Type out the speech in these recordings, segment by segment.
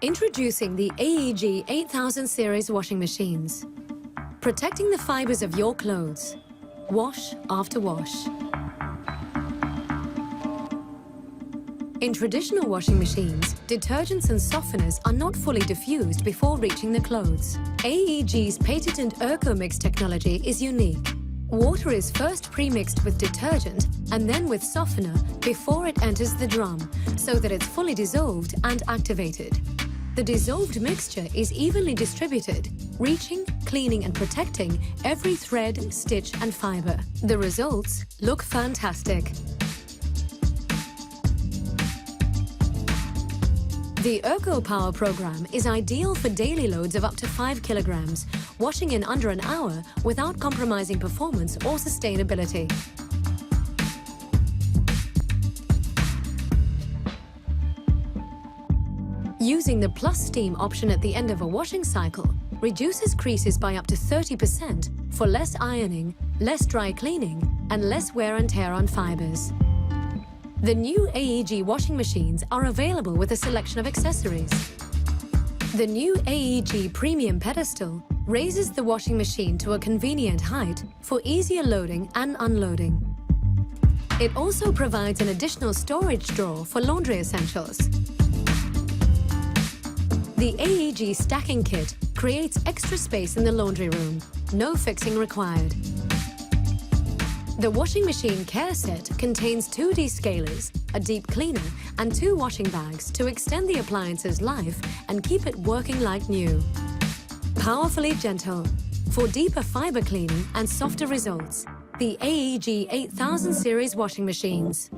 Introducing the AEG 8000 series washing machines. Protecting the fibers of your clothes. Wash after wash. In traditional washing machines, detergents and softeners are not fully diffused before reaching the clothes. AEG's patented ErcoMix technology is unique. Water is first pre-mixed with detergent and then with softener before it enters the drum, so that it's fully dissolved and activated. The dissolved mixture is evenly distributed, reaching, cleaning and protecting every thread, stitch and fiber. The results look fantastic. The ErcoPower program is ideal for daily loads of up to 5 kilograms, washing in under an hour without compromising performance or sustainability. Using the Plus Steam option at the end of a washing cycle reduces creases by up to 30% for less ironing, less dry cleaning, and less wear and tear on fibers. The new AEG washing machines are available with a selection of accessories. The new AEG Premium Pedestal raises the washing machine to a convenient height for easier loading and unloading. It also provides an additional storage drawer for laundry essentials. The AEG Stacking Kit creates extra space in the laundry room. No fixing required. The washing machine care set contains 2 descalers, a deep cleaner and 2 washing bags to extend the appliance's life and keep it working like new. Powerfully gentle, for deeper fiber cleaning and softer results. The AEG 8000 series washing machines.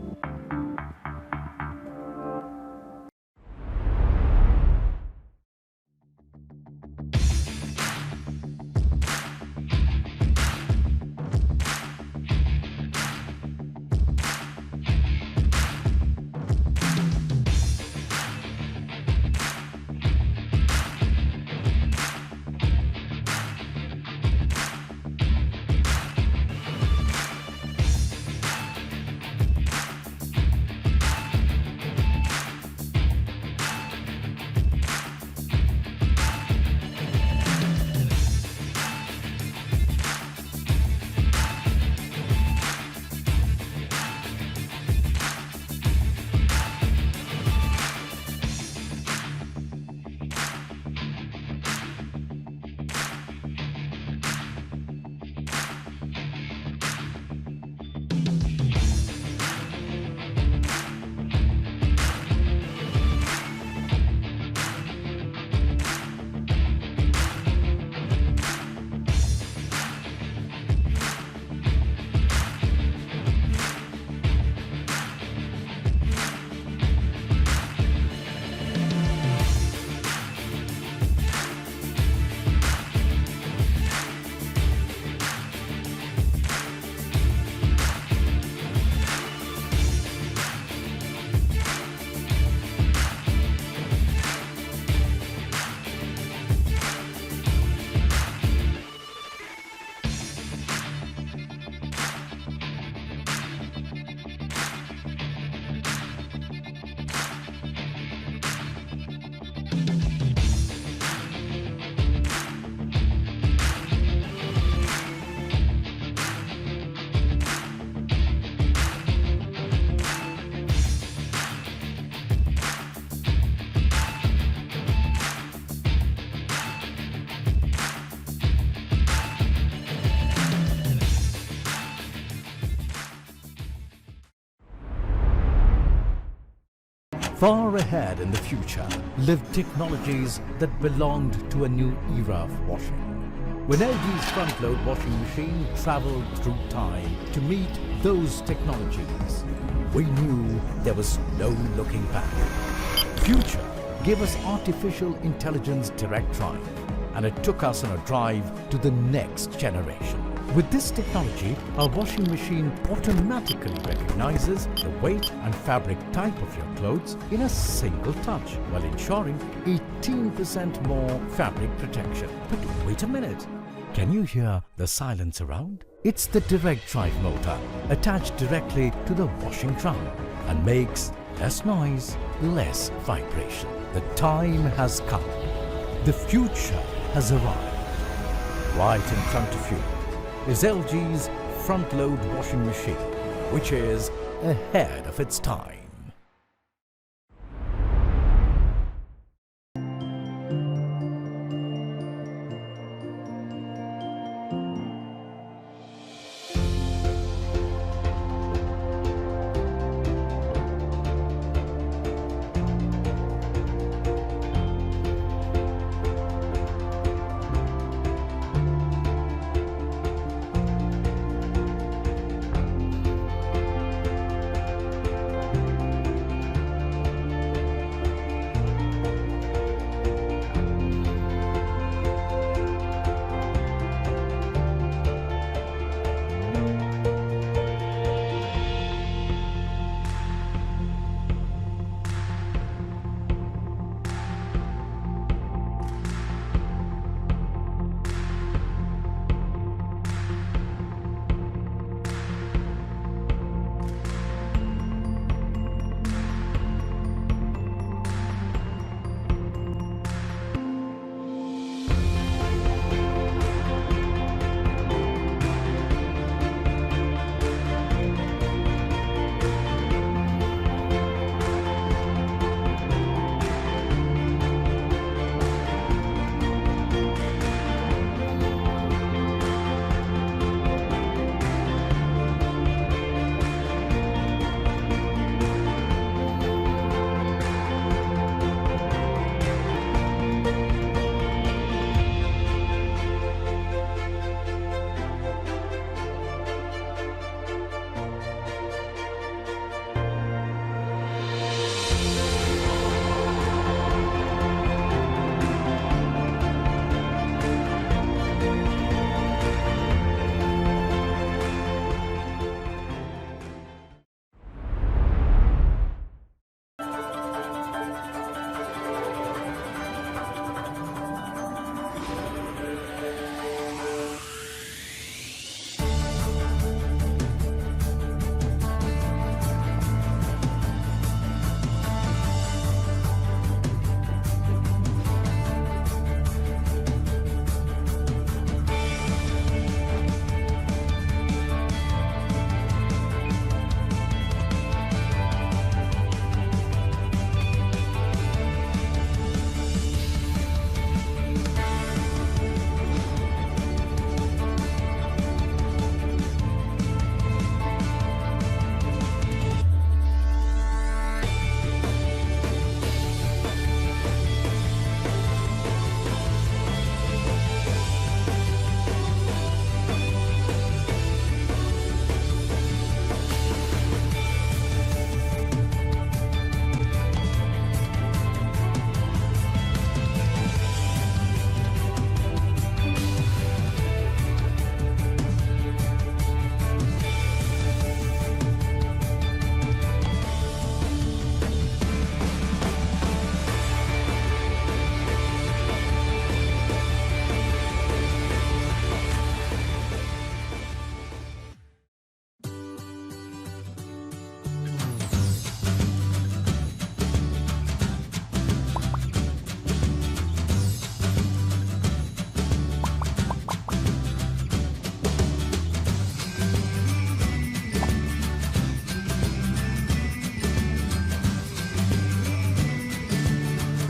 Far ahead in the future lived technologies that belonged to a new era of washing. When LG's front-load washing machine traveled through time to meet those technologies, we knew there was no looking back. Future gave us artificial intelligence direct drive, and it took us on a drive to the next generation. With this technology, our washing machine automatically recognizes the weight and fabric type of your clothes in a single touch, while ensuring 18% more fabric protection. But wait a minute, can you hear the silence around? It's the direct drive motor attached directly to the washing drum and makes less noise, less vibration. The time has come. The future has arrived. Right in front of you is LG's front-load washing machine, which is ahead of its time.